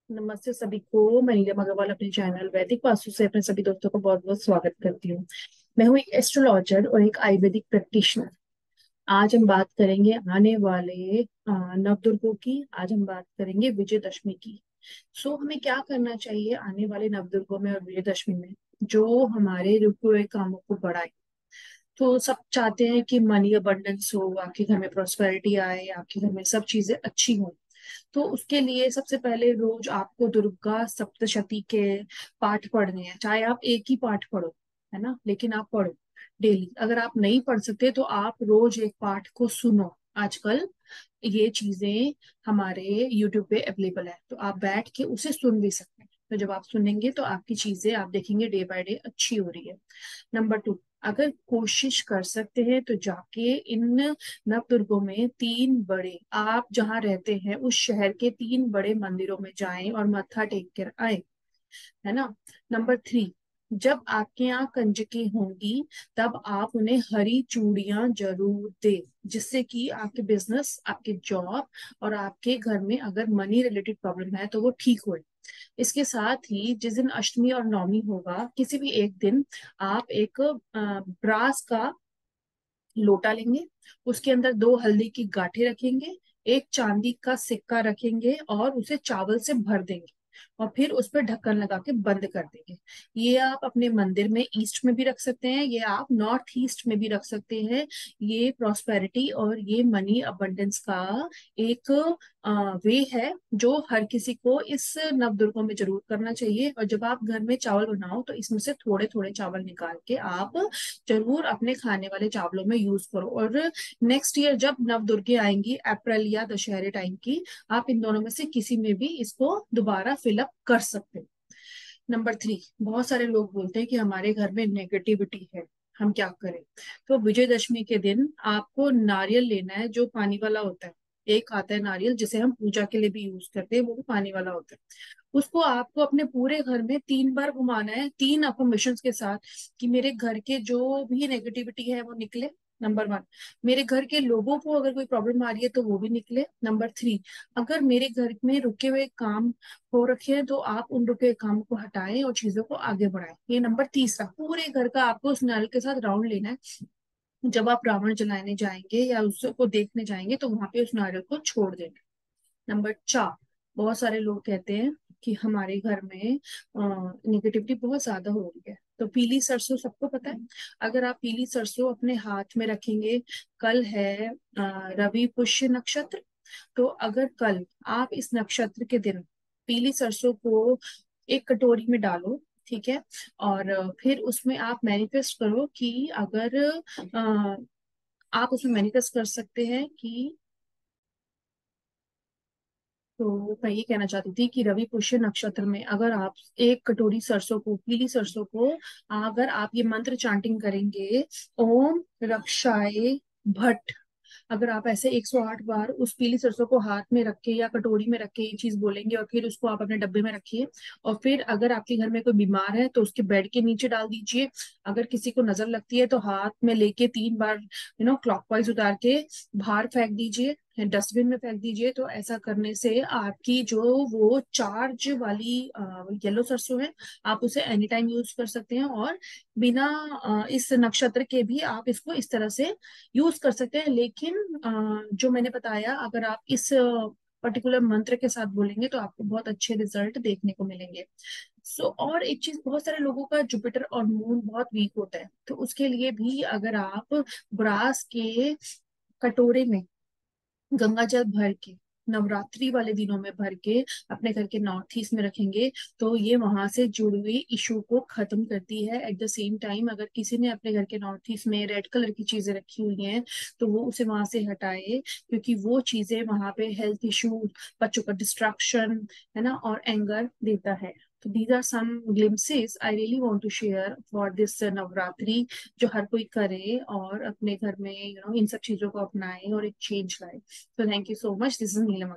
नमस्ते सभी को। मैं नीलम अग्रवाल अपने चैनल वैदिक वास्तु से अपने सभी दोस्तों को बहुत बहुत स्वागत करती हूँ। मैं हूँ एक एस्ट्रोलॉजर और एक आयुर्वेदिक प्रैक्टिशनर। आज हम बात करेंगे आने वाले नवदुर्गों की। आज हम बात करेंगे विजयदशमी की। हमें क्या करना चाहिए आने वाले नवदुर्गों में और विजयदशमी में, जो हमारे रुके हुए कामों को बढ़ाए। तो सब चाहते हैं कि मनी अबंडेंस हो, आपके घर में प्रॉस्पेरिटी आए, आपके घर में सब चीजें अच्छी हो। तो उसके लिए सबसे पहले रोज आपको दुर्गा सप्तशती के पाठ पढ़ने हैं। चाहे आप एक ही पाठ पढ़ो, है ना, लेकिन आप पढ़ो डेली। अगर आप नहीं पढ़ सकते तो आप रोज एक पाठ को सुनो। आजकल ये चीजें हमारे यूट्यूब पे अवेलेबल है, तो आप बैठ के उसे सुन भी सकते हैं। तो जब आप सुनेंगे तो आपकी चीजें आप देखेंगे डे बाय डे अच्छी हो रही है। नंबर टू, अगर कोशिश कर सकते हैं तो जाके इन नवदुर्गों में तीन बड़े, आप जहाँ रहते हैं उस शहर के तीन बड़े मंदिरों में जाएं और मत्था टेक कर आए, है ना। नंबर थ्री, जब आपके यहाँ कंजकें होंगी तब आप उन्हें हरी चूड़ियां जरूर दे, जिससे कि आपके बिजनेस, आपके जॉब और आपके घर में अगर मनी रिलेटेड प्रॉब्लम है तो वो ठीक हो। इसके साथ ही जिस दिन अष्टमी और नवमी होगा, किसी भी एक दिन आप एक ब्रास का लोटा लेंगे, उसके अंदर दो हल्दी की गांठें रखेंगे, एक चांदी का सिक्का रखेंगे और उसे चावल से भर देंगे और फिर उस पर ढक्कन लगा के बंद कर देंगे। ये आप अपने मंदिर में ईस्ट में भी रख सकते हैं, ये आप नॉर्थ ईस्ट में भी रख सकते हैं। ये प्रॉस्पेरिटी और ये मनी अबंडेंस का एक वे है जो हर किसी को इस नवदुर्गों में जरूर करना चाहिए। और जब आप घर में चावल बनाओ तो इसमें से थोड़े थोड़े चावल निकाल के आप जरूर अपने खाने वाले चावलों में यूज करो। और नेक्स्ट ईयर जब नवदुर्गे आएंगी, अप्रैल या दशहरे टाइम की, आप इन दोनों में से किसी में भी इसको दोबारा फिलअप कर सकते हो। नंबर थ्री, बहुत सारे लोग बोलते हैं कि हमारे घर में नेगेटिविटी है, हम क्या करें। तो विजयदशमी के दिन आपको नारियल लेना है, जो पानी वाला होता है। एक आता है नारियल जिसे हम पूजा के लिए भी यूज करते हैं, वो भी पानी वाला होता है। उसको आपको अपने पूरे घर में 3 बार घुमाना है, 3 अफर्मेशंस के साथ, कि मेरे घर के जो भी नेगेटिविटी है वो निकले। नंबर वन, मेरे घर के लोगों को अगर कोई प्रॉब्लम आ रही है तो वो भी निकले। नंबर थ्री, अगर मेरे घर में रुके हुए काम हो रखे हैं तो आप उन रुके हुए कामों को हटाएं और चीजों को आगे बढ़ाएं। ये नंबर तीसरा, पूरे घर का आपको उस नारियल के साथ राउंड लेना है। जब आप रावण जलाने जाएंगे या उसको देखने जाएंगे तो वहां पे उस नारियल को छोड़ देंगे। नंबर चार, बहुत सारे लोग कहते हैं कि हमारे घर में निगेटिविटी बहुत ज्यादा हो रही है, तो पीली सरसों सबको पता है। अगर आप पीली सरसों अपने हाथ में रखेंगे, कल है रवि पुष्य नक्षत्र, तो अगर कल आप इस नक्षत्र के दिन पीली सरसों को एक कटोरी में डालो, ठीक है, और फिर उसमें आप मैनिफेस्ट करो कि अगर आप उसमें मैनिफेस्ट कर सकते हैं कि, तो मैं ये कहना चाहती थी कि रवि पुष्य नक्षत्र में अगर आप एक कटोरी सरसों को, पीली सरसों को, अगर आप ये मंत्र चांटिंग करेंगे, ओम रक्षाए भट्ट, अगर आप ऐसे 108 बार उस पीली सरसों को हाथ में रख के या कटोरी में रख के ये चीज बोलेंगे और फिर उसको आप अपने डब्बे में रखिए। और फिर अगर आपके घर में कोई बीमार है तो उसके बेड के नीचे डाल दीजिए। अगर किसी को नजर लगती है तो हाथ में लेके 3 बार क्लॉकवाइज उतार के बाहर फेंक दीजिए, डस्टबिन में फेंक दीजिए। तो ऐसा करने से आपकी जो वो चार्ज वाली येलो सरसों है, आप उसे एनी टाइम यूज कर सकते हैं। और बिना इस नक्षत्र के भी आप इसको इस तरह से यूज कर सकते हैं। लेकिन जो मैंने बताया, अगर आप इस पर्टिकुलर मंत्र के साथ बोलेंगे तो आपको बहुत अच्छे रिजल्ट देखने को मिलेंगे। और एक चीज, बहुत सारे लोगों का जुपिटर और मून बहुत वीक होता है, तो उसके लिए भी अगर आप ब्रास के कटोरे में गंगा जल भर के नवरात्रि वाले दिनों में भर के अपने घर के नॉर्थ ईस्ट में रखेंगे, तो ये वहां से जुड़ी हुई इशू को खत्म करती है। एट द सेम टाइम, अगर किसी ने अपने घर के नॉर्थ ईस्ट में रेड कलर की चीजें रखी हुई हैं तो वो उसे वहां से हटाए, क्योंकि वो चीजें वहां पे हेल्थ इशू, बच्चों का डिस्ट्रक्शन, है ना, और एंगर देता है। तो these are some glimpses I really want to share for this Navratri, जो हर कोई करे और अपने घर में इन सब चीजों को अपनाए और एक चेंज लाए। So thank you so much. This is Neelam.